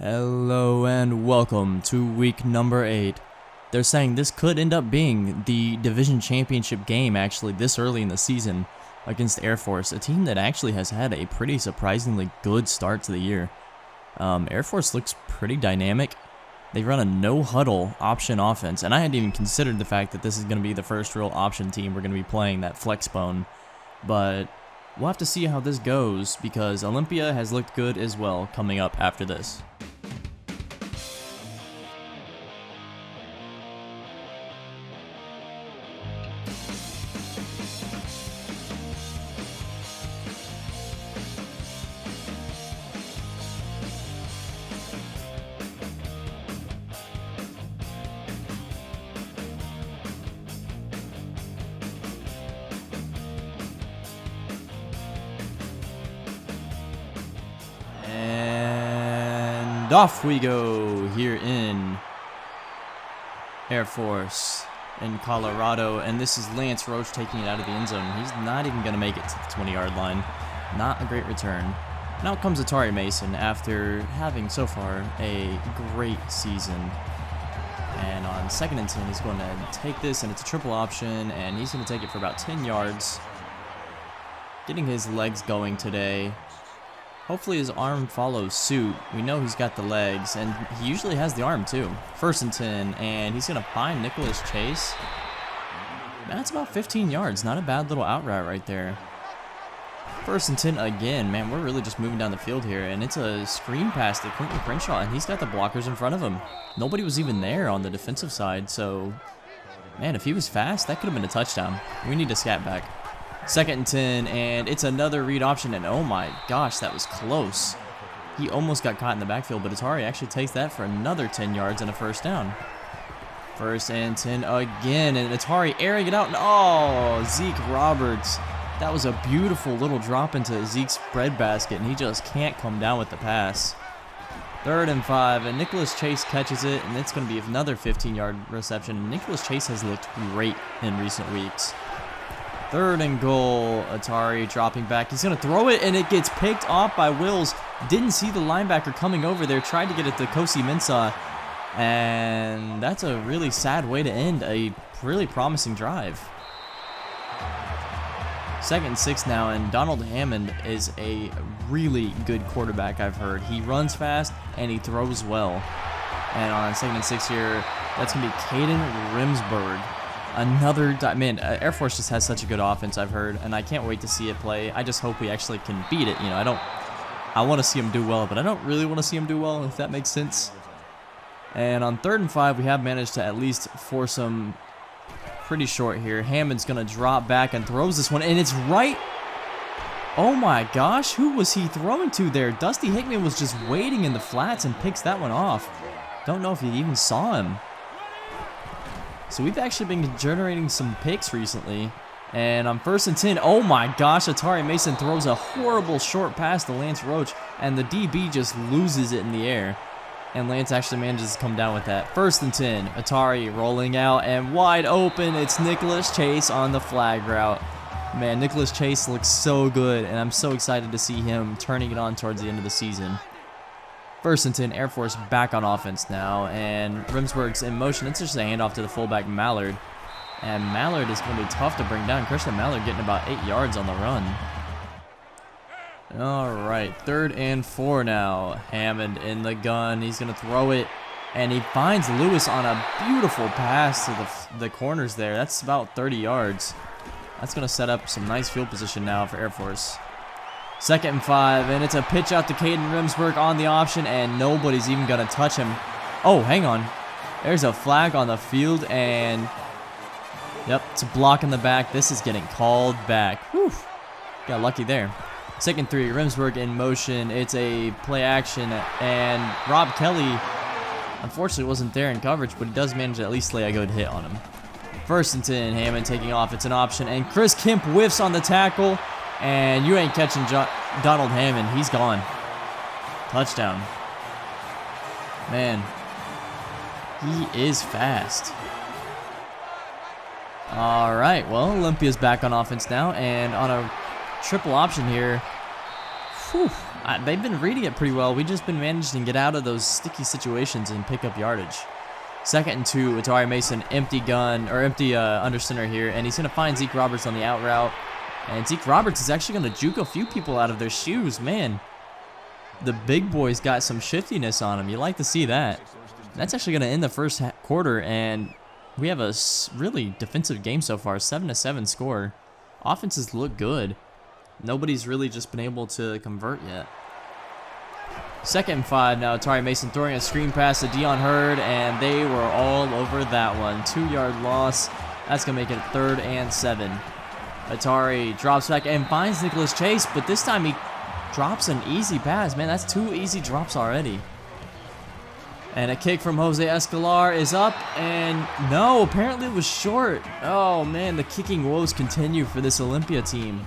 Hello and welcome to week number 8. They're saying this could end up being the division championship game actually this early in the season against Air Force, a team that actually has had a pretty surprisingly good start to the year. Air Force looks pretty dynamic. They run a no-huddle option offense, and I hadn't even considered the fact that this is going to be the first real option team we're going to be playing, that flex bone. But we'll have to see how this goes because Olympia has looked good as well coming up after this. And off we go here in Air Force in Colorado, and this is Lance Roach taking it out of the end zone. He's not even going to make it to the 20-yard line. Not a great return. Now comes Atari Mason after having so far a great season. And on 2nd and 10, he's going to take this, and it's a triple option, and he's going to take it for about 10 yards. Getting his legs going today. Hopefully his arm follows suit. We know he's got the legs, and he usually has the arm too. 1st and 10, and he's going to find Nicholas Chase. That's about 15 yards. Not a bad little out route right there. 1st and 10 again. Man, we're really just moving down the field here, and it's a screen pass to Quentin Crenshaw, and he's got the blockers in front of him. Nobody was even there on the defensive side, so man, if he was fast, that could have been a touchdown. We need to scat back. 2nd and 10, and it's another read option, and oh my gosh, that was close. He almost got caught in the backfield, but Atari actually takes that for another 10 yards and a first down. 1st and 10 again, and Atari airing it out, and oh, Zeke Roberts. That was a beautiful little drop into Zeke's breadbasket, and he just can't come down with the pass. 3rd and 5, and Nicholas Chase catches it, and it's going to be another 15-yard reception. Nicholas Chase has looked great in recent weeks. 3rd and goal, Atari dropping back. He's going to throw it, and it gets picked off by Wills. Didn't see the linebacker coming over there. Tried to get it to Kosi Mensah, and that's a really sad way to end a really promising drive. 2nd and 6 now, and Donald Hammond is a really good quarterback, I've heard. He runs fast, and he throws well. And on 2nd and 6 here, that's going to be Caden Rimsberg. Man, Air Force just has such a good offense, I've heard, and I can't wait to see it play. I just hope we actually can beat it. You know, I want to see them do well, but I don't really want to see them do well, if that makes sense. And on 3rd and 5, we have managed to at least force them pretty short here. Hammond's going to drop back and throws this one, and it's right. Oh my gosh, who was he throwing to there? Dusty Hickman was just waiting in the flats and picks that one off. Don't know if he even saw him. So we've actually been generating some picks recently. And on 1st and 10, oh my gosh, Atari Mason throws a horrible short pass to Lance Roach, and the DB just loses it in the air. And Lance actually manages to come down with that. 1st and 10, Atari rolling out, and wide open, it's Nicholas Chase on the flag route. Man, Nicholas Chase looks so good, and I'm so excited to see him turning it on towards the end of the season. 1st and 10, Air Force back on offense now, and Rimsberg's in motion. It's just a handoff to the fullback Mallard, and Mallard is going to be tough to bring down. Christian Mallard getting about 8 yards on the run. All right, 3rd and 4 now. Hammond in the gun. He's going to throw it, and he finds Lewis on a beautiful pass to the corners there. That's about 30 yards. That's going to set up some nice field position now for Air Force. 2nd and 5, and it's a pitch out to Caden Rimsberg on the option, and nobody's even going to touch him. Oh, hang on. There's a flag on the field, and yep, it's a block in the back. This is getting called back. Whew. Got lucky there. 2nd and 3, Rimsberg in motion. It's a play action, and Rob Kelly unfortunately wasn't there in coverage, but he does manage to at least lay a good hit on him. 1st and 10, Hammond taking off. It's an option, and Chris Kemp whiffs on the tackle. And you ain't catching Donald Hammond. He's gone. Touchdown. Man, he is fast. All right, well, Olympia's back on offense now, and on a triple option here. Whew, They've been reading it pretty well. We've just been managing to get out of those sticky situations and pick up yardage. 2nd and 2, Atari Mason, empty gun, or empty under center here, and he's going to find Zeke Roberts on the out route. And Zeke Roberts is actually going to juke a few people out of their shoes. Man, the big boy's got some shiftiness on him. You like to see that. That's actually going to end the first quarter, and we have a really defensive game so far. 7-7 score. Offenses look good. Nobody's really just been able to convert yet. 2nd and 5 now. Atari Mason throwing a screen pass to Dion Hurd, and they were all over that one. 2-yard loss. That's going to make it 3rd and 7. Atari drops back and finds Nicholas Chase, but this time he drops an easy pass. Man, that's 2 easy drops already. And a kick from Jose Escolar is up, and no, apparently it was short. Oh man, the kicking woes continue for this Olympia team.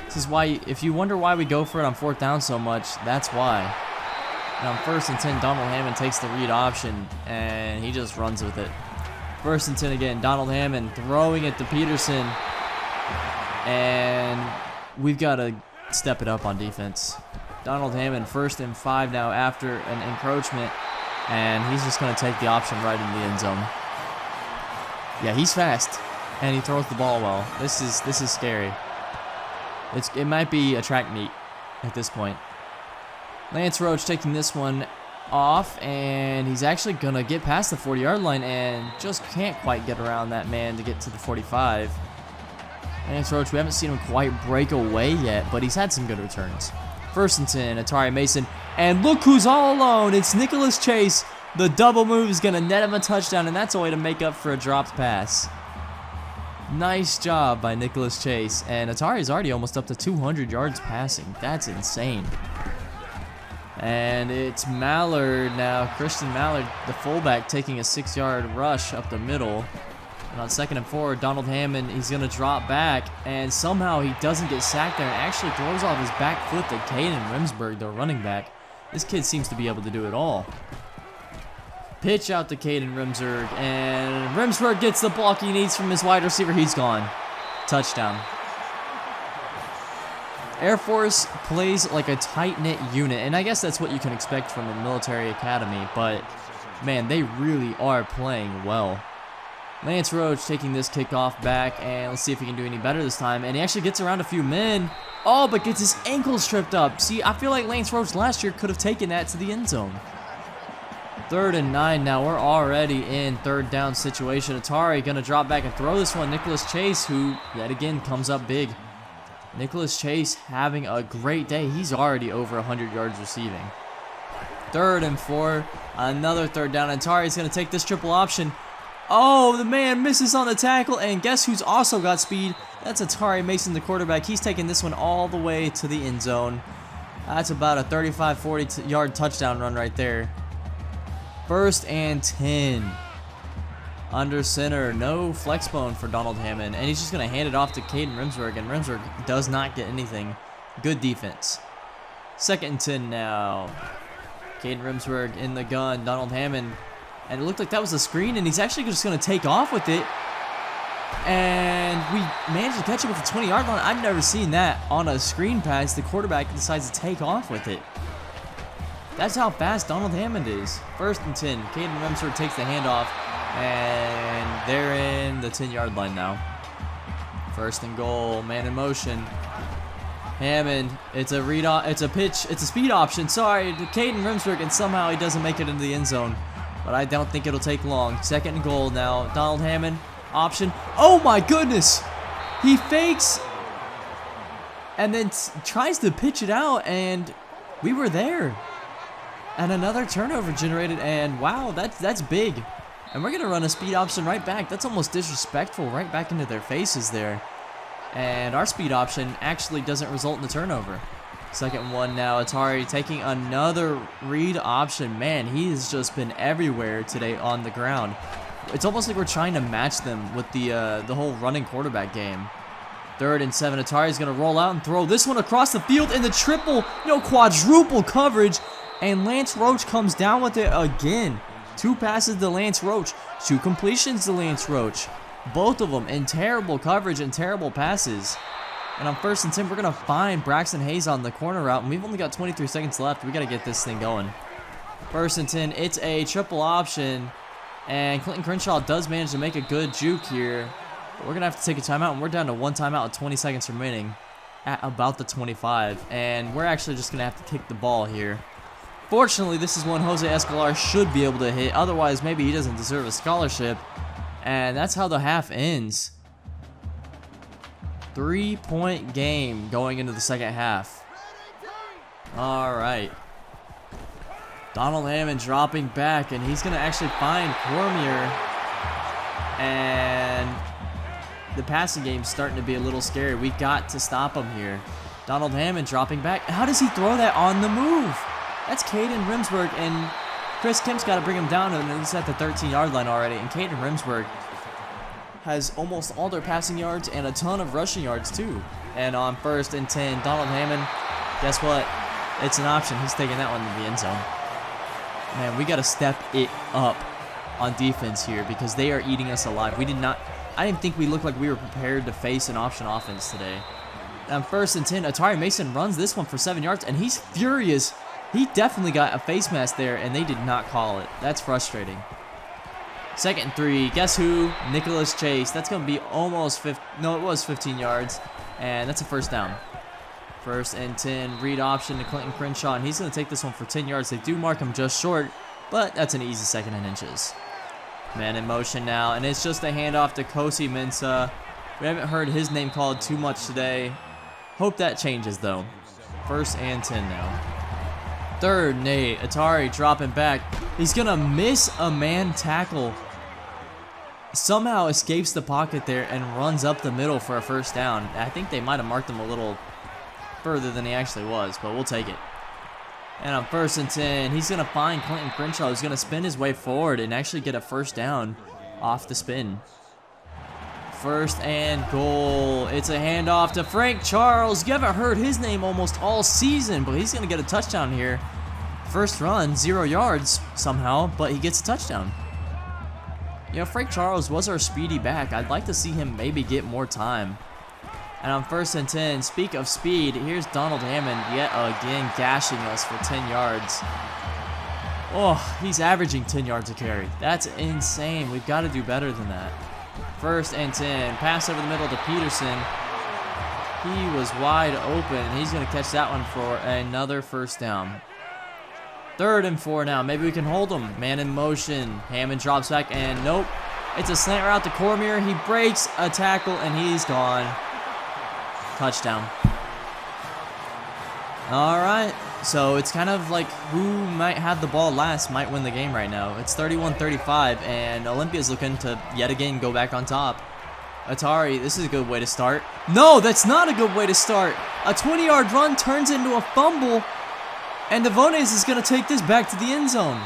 This is why, if you wonder why we go for it on 4th down so much, that's why. And on 1st and 10, Donald Hammond takes the read option, and he just runs with it. 1st and 10 again, Donald Hammond throwing it to Peterson. And we've got to step it up on defense. Donald Hammond, 1st and 5 now after an encroachment, and he's just going to take the option right in the end zone. Yeah, he's fast, and he throws the ball well. This is scary. It might be a track meet at this point. Lance Roach taking this one off, and he's actually going to get past the 40-yard line and just can't quite get around that man to get to the 45. Lance Roach, we haven't seen him quite break away yet, but he's had some good returns. 1st and 10, Atari Mason, and look who's all alone. It's Nicholas Chase. The double move is going to net him a touchdown, and that's a way to make up for a dropped pass. Nice job by Nicholas Chase, and Atari is already almost up to 200 yards passing. That's insane. And it's Mallard now, Christian Mallard, the fullback, taking a 6-yard rush up the middle. And on 2nd and 4, Donald Hammond, he's going to drop back, and somehow he doesn't get sacked there and actually throws off his back foot to Caden Rimsberg, the running back. This kid seems to be able to do it all. Pitch out to Caden Rimsberg, and Rimsberg gets the block he needs from his wide receiver. He's gone. Touchdown. Air Force plays like a tight-knit unit, and I guess that's what you can expect from a military academy, but man, they really are playing well. Lance Roach taking this kickoff back, and let's see if he can do any better this time. And he actually gets around a few men. Oh, but gets his ankles tripped up. See, I feel like Lance Roach last year could have taken that to the end zone. 3rd and 9 now. We're already in 3rd down situation. Atari going to drop back and throw this one. Nicholas Chase, who yet again comes up big. Nicholas Chase having a great day. He's already over 100 yards receiving. 3rd and 4. Another 3rd down. Atari's going to take this triple option. Oh, the man misses on the tackle, and guess who's also got speed? That's Atari Mason, the quarterback. He's taking this one all the way to the end zone. That's about a 35-40 yard touchdown run right there. 1st and 10. Under center, no flex bone for Donald Hammond, and he's just going to hand it off to Caden Rimsberg, and Rimsberg does not get anything. Good defense. 2nd and 10 now. Caden Rimsberg in the gun. Donald Hammond. And it looked like that was a screen, and he's actually just going to take off with it. And we managed to catch him with the 20-yard line. I've never seen that on a screen pass. The quarterback decides to take off with it. That's how fast Donald Hammond is. 1st and 10. Caden Rimsberg takes the handoff, and they're in the 10-yard line now. 1st and goal, man in motion. Hammond, it's a pitch, it's a speed option. Sorry, to Caden Rimsberg, and somehow he doesn't make it into the end zone. But I don't think it'll take long. 2nd and goal now. Donald Hammond, option. Oh my goodness! He fakes and then tries to pitch it out, and we were there. And another turnover generated, and wow, that's big. And we're going to run a speed option right back. That's almost disrespectful, right back into their faces there. And our speed option actually doesn't result in the turnover. 2nd one now. Atari taking another read option. Man, he has just been everywhere today on the ground. It's almost like we're trying to match them with the whole running quarterback game. 3rd and 7. Atari's going to roll out and throw this one across the field in the quadruple coverage. And Lance Roach comes down with it again. 2 passes to Lance Roach. 2 completions to Lance Roach. Both of them in terrible coverage and terrible passes. And on 1st and 10, we're going to find Braxton Hayes on the corner route. And we've only got 23 seconds left. We got to get this thing going. 1st and 10, it's a triple option. And Clinton Crenshaw does manage to make a good juke here. But we're going to have to take a timeout. And we're down to 1 timeout with 20 seconds remaining at about the 25. And we're actually just going to have to kick the ball here. Fortunately, this is one Jose Escolar should be able to hit. Otherwise, maybe he doesn't deserve a scholarship. And that's how the half ends. 3-point game going into the second half. All right. Donald Hammond dropping back, and he's going to actually find Cormier. And the passing game's starting to be a little scary. We got to stop him here. Donald Hammond dropping back. How does he throw that on the move? That's Caden Rimsberg, and Chris Kemp's got to bring him down, and he's at the 13-yard line already. And Caden Rimsberg has almost all their passing yards and a ton of rushing yards too. And on 1st and 10, Donald Hammond, guess what? It's an option. He's taking that one to the end zone. Man, we got to step it up on defense here because they are eating us alive. I didn't think we looked like we were prepared to face an option offense today. On 1st and 10, Atari Mason runs this one for 7 yards, and he's furious. He definitely got a face mask there, and they did not call it. That's frustrating. 2nd and 3. Guess who? Nicholas Chase. That's going to be almost 15. No, it was 15 yards. And that's a 1st down. 1st and 10. Read option to Clinton Crenshaw. And he's going to take this one for 10 yards. They do mark him just short. But that's an easy 2nd and inches. Man in motion now. And it's just a handoff to Kosi Mensah. We haven't heard his name called too much today. Hope that changes, though. 1st and 10 now. 3rd, Nate. Atari dropping back. He's going to miss a man tackle. Somehow escapes the pocket there and runs up the middle for a 1st down. I think they might have marked him a little further than he actually was, but we'll take it. And on 1st and 10, he's going to find Clinton Crenshaw, who's going to spin his way forward and actually get a 1st down off the spin. 1st and goal. It's a handoff to Frank Charles. You haven't heard his name almost all season, but he's going to get a touchdown here. 1st run, 0 yards somehow, but he gets a touchdown. You know, Frank Charles was our speedy back. I'd like to see him maybe get more time. And on 1st and 10, speak of speed, here's Donald Hammond yet again gashing us for 10 yards. Oh, he's averaging 10 yards a carry. That's insane. We've got to do better than that. 1st and 10, pass over the middle to Peterson. He was wide open. He's going to catch that one for another 1st down. 3rd and 4 now. Maybe we can hold him. Man in motion. Hammond drops back, and nope. It's a slant route to Cormier. He breaks a tackle, and he's gone. Touchdown. All right. So it's kind of like who might have the ball last might win the game right now. It's 31-35, and Olympia's looking to yet again go back on top. Atari, this is a good way to start. No, that's not a good way to start. A 20-yard run turns into a fumble, and Devones is going to take this back to the end zone.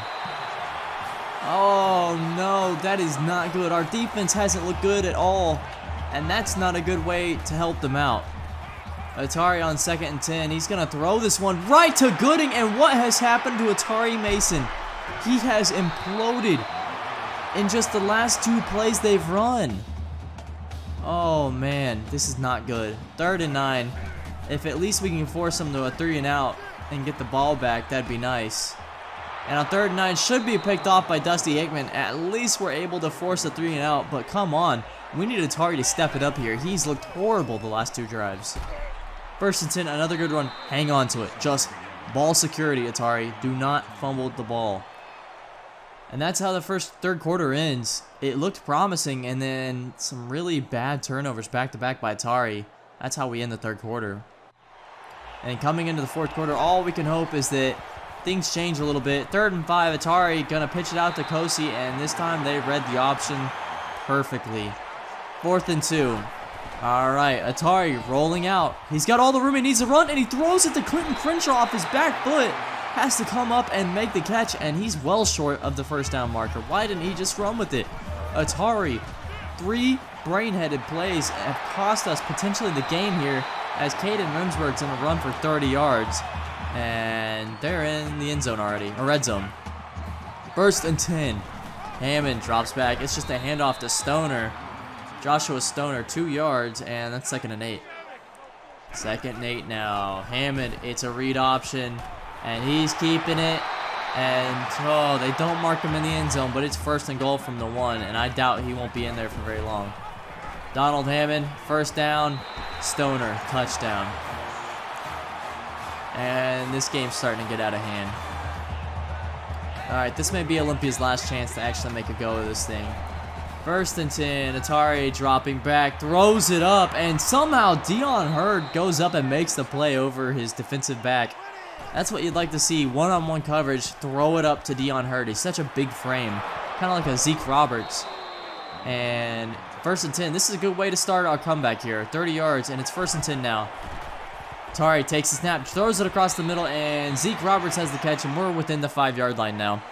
Oh, no, that is not good. Our defense hasn't looked good at all, and that's not a good way to help them out. Atari on 2nd and 10. He's going to throw this one right to Gooding, and what has happened to Atari Mason? He has imploded in just the last 2 plays they've run. Oh, man, this is not good. 3rd and 9. If at least we can force him to a 3 and out and get the ball back, that'd be nice. And on 3rd and 9 should be picked off by Dusty Hickman. At least we're able to force a 3 and out, but come on. We need Atari to step it up here. He's looked horrible the last 2 drives. 1st and 10, another good run. Hang on to it. Just ball security, Atari. Do not fumble the ball. And that's how the 3rd quarter ends. It looked promising, and then some really bad turnovers back-to-back by Atari. That's how we end the 3rd quarter. And coming into the 4th quarter, all we can hope is that things change a little bit. 3rd and 5, Atari gonna pitch it out to Kosi, and this time they read the option perfectly. 4th and 2. All right, Atari rolling out. He's got all the room he needs to run, and he throws it to Clinton Crenshaw off his back foot. Has to come up and make the catch, and he's well short of the 1st down marker. Why didn't he just run with it? Atari, 3 brain-headed plays have cost us potentially the game here, as Caden Rimsberg's going to run for 30 yards. And they're in the end zone already, or red zone. 1st and 10. Hammond drops back. It's just a handoff to Stoner. Joshua Stoner, 2 yards, and that's 2nd and 8. 2nd and 8 now. Hammond, it's a read option, and he's keeping it. And, oh, they don't mark him in the end zone, but it's 1st and goal from the 1, and I doubt he won't be in there for very long. Donald Hammond, 1st down. Stoner, touchdown. And this game's starting to get out of hand. All right, this may be Olympia's last chance to actually make a go of this thing. 1st and 10, Atari dropping back, throws it up, and somehow Dion Hurd goes up and makes the play over his defensive back. That's what you'd like to see, one-on-one coverage, throw it up to Dion Hurd. He's such a big frame, kind of like a Zeke Roberts. And 1st and 10, this is a good way to start our comeback here. 30 yards, and it's 1st and 10 now. Atari takes the snap, throws it across the middle, and Zeke Roberts has the catch, and we're within the 5-yard line now.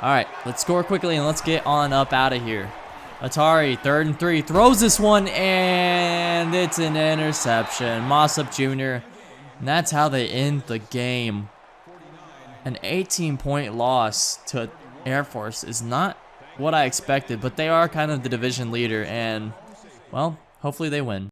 All right, let's score quickly, and let's get on up out of here. Atari, 3rd and 3, throws this one, and it's an interception. Mossop Jr., and that's how they end the game. An 18-point loss to Air Force is not what I expected, but they are kind of the division leader, and, well, hopefully they win.